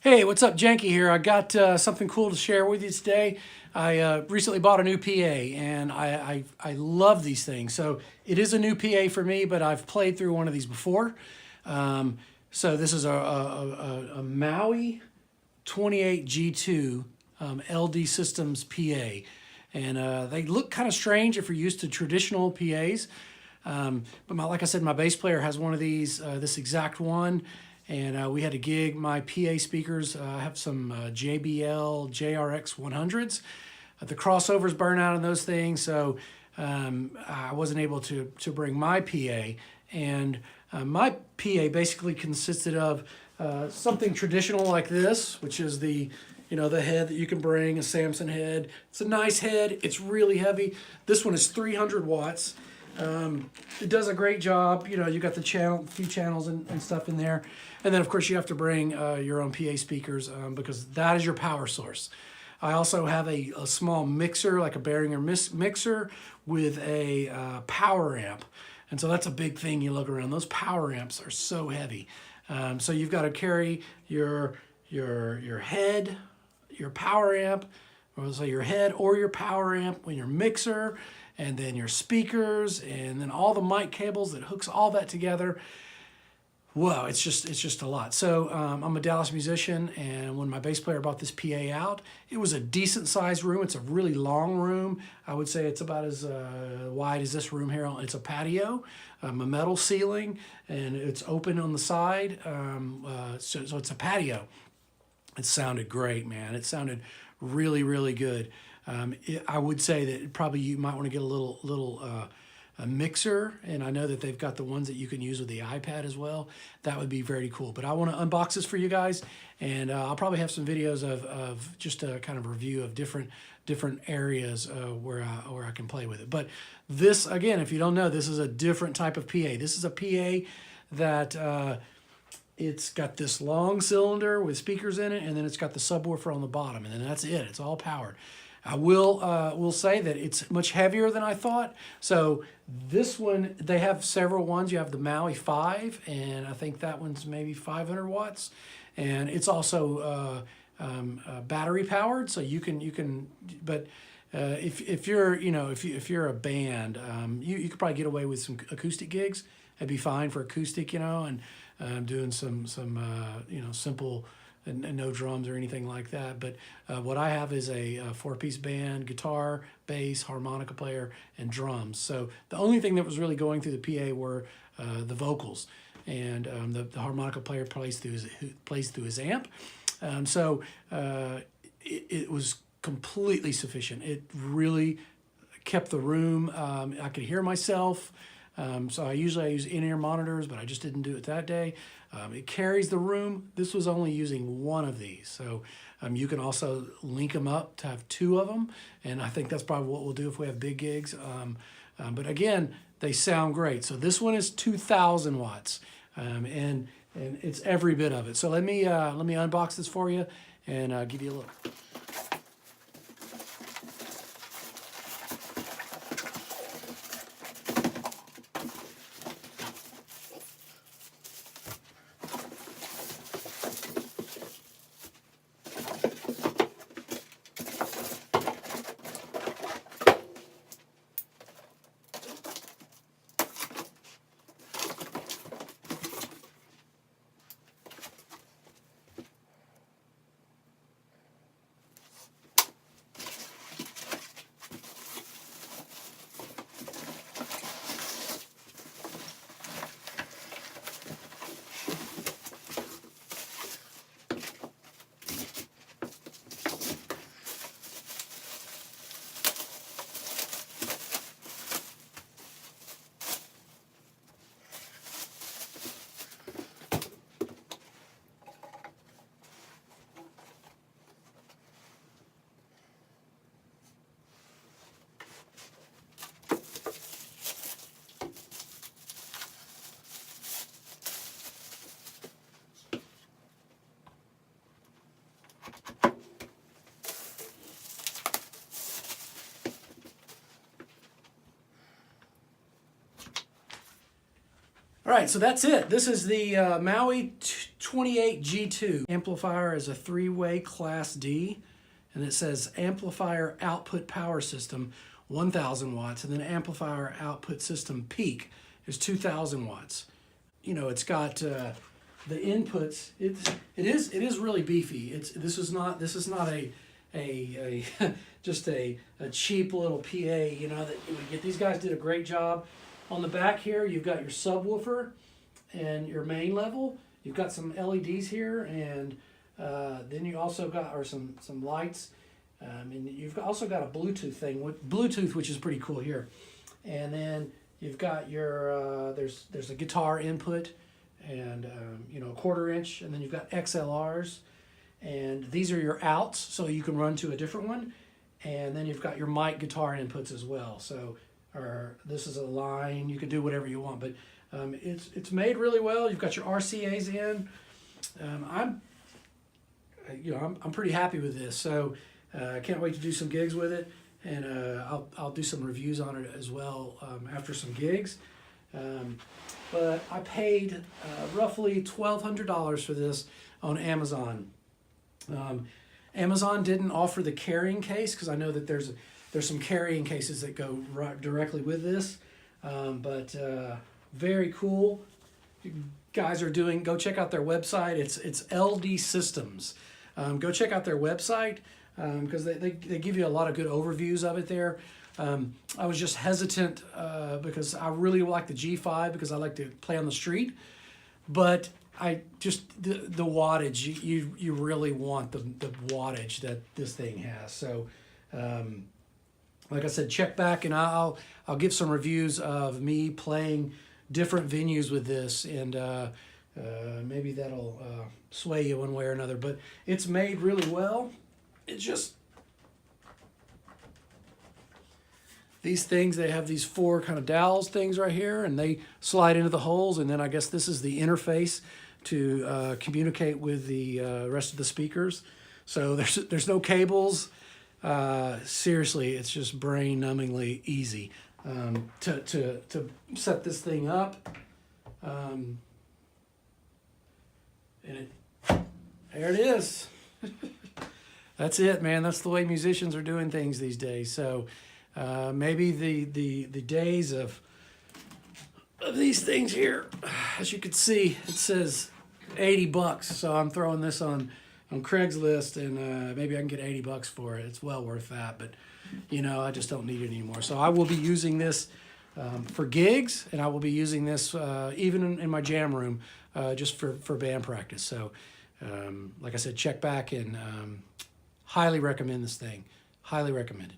Hey, what's up? Janky here. I got something cool to share with you today. I recently bought a new PA, and I love these things. So it is a new PA for me, but I've played through one of these before. So this is a MAUI 28G2 LD Systems PA. And they look kind of strange if you're used to traditional PAs. But like I said, my bass player has one of these, this exact one. And we had to gig my PA speakers. I have some JBL JRX 100s. The crossovers burn out on those things, so I wasn't able to bring my PA. And my PA basically consisted of something traditional like this, which is the the head that you can bring, a Samson head. It's a nice head. It's really heavy. This one is 300 watts. It does a great job. You got the few channels and stuff in there. And then of course you have to bring your own PA speakers because that is your power source. I also have a small mixer, like a Behringer mixer with a power amp. And so that's a big thing you look around. Those power amps are so heavy. So you've got to carry your head, your power amp, or so your head or your power amp when your mixer, and then your speakers, and then all the mic cables that hooks all that together. Whoa, it's just a lot. So I'm a Dallas musician, and when my bass player brought this PA out, it was a decent sized room. It's a really long room. I would say it's about as wide as this room here. It's a patio, a metal ceiling, and it's open on the side. So it's a patio. It sounded great, man. It sounded really, really good. I would say that probably you might want to get a mixer, and I know that they've got the ones that you can use with the iPad as well. That would be very cool. But I want to unbox this for you guys, and I'll probably have some videos of just a kind of review of different areas where I can play with it. But this, again, if you don't know, this is a different type of PA. This is a PA that it's got this long cylinder with speakers in it, and then it's got the subwoofer on the bottom, and then that's it. It's all powered. I will say that it's much heavier than I thought. So this one, they have several ones. You have the MAUI 5, and I think that one's maybe 500 watts. And it's also battery powered, so you can. But if you're if you're a band, you could probably get away with some acoustic gigs. It'd be fine for acoustic, and doing some simple. And no drums or anything like that. But what I have is a four-piece band, guitar, bass, harmonica player, and drums. So the only thing that was really going through the PA were the vocals. And the harmonica player plays through his amp. So it was completely sufficient. It really kept the room. I could hear myself. So I use in-ear monitors, but I just didn't do it that day. It carries the room. This was only using one of these. So you can also link them up to have two of them. And I think that's probably what we'll do if we have big gigs. But again, they sound great. So this one is 2,000 watts. And it's every bit of it. So let me unbox this for you and give you a look. All right, so that's it. This is the MAUI 28G2 amplifier is a 3-way Class D, and it says amplifier output power system 1,000 watts, and then amplifier output system peak is 2,000 watts. You know, it's got the inputs. It is really beefy. This is not a just a cheap little PA. You know that you would get. These guys did a great job. On the back here, you've got your subwoofer and your main level. You've got some LEDs here, and then you also got some lights. And you've also got a Bluetooth thing, which is pretty cool here. And then you've got your there's a guitar input, and you know, a 1/4 inch, and then you've got XLRs, and these are your outs, so you can run to a different one. And then you've got your mic guitar inputs as well. So, this is a line, you can do whatever you want, but it's made really well. You've got your RCA's in. I'm pretty happy with this. So. I can't wait to do some gigs with it, and I'll do some reviews on it as well after some gigs. But I paid roughly $1,200 for this on Amazon. Amazon didn't offer the carrying case because I know that there's some carrying cases that go directly with this, but very cool. You guys are doing. Go check out their website. It's LD Systems. Go check out their website. Because they give you a lot of good overviews of it there. I was just hesitant because I really like the G5 because I like to play on the street, but I just the wattage, you really want the wattage that this thing has. So like I said, check back and I'll give some reviews of me playing different venues with this, and maybe that'll sway you one way or another. But it's made really well. It's just these things, they have these 4 kind of dowels things right here, and they slide into the holes, and then I guess this is the interface to communicate with the rest of the speakers. So there's no cables. Seriously, it's just brain-numbingly easy to set this thing up. And there it is. That's it, man. That's the way musicians are doing things these days. So maybe the days of these things here, as you can see, it says $80. So I'm throwing this on Craigslist, and maybe I can get $80 for it. It's well worth that, but you know, I just don't need it anymore. So I will be using this for gigs, and I will be using this even in my jam room just for band practice. So like I said, check back, and highly recommend this thing. Highly recommended.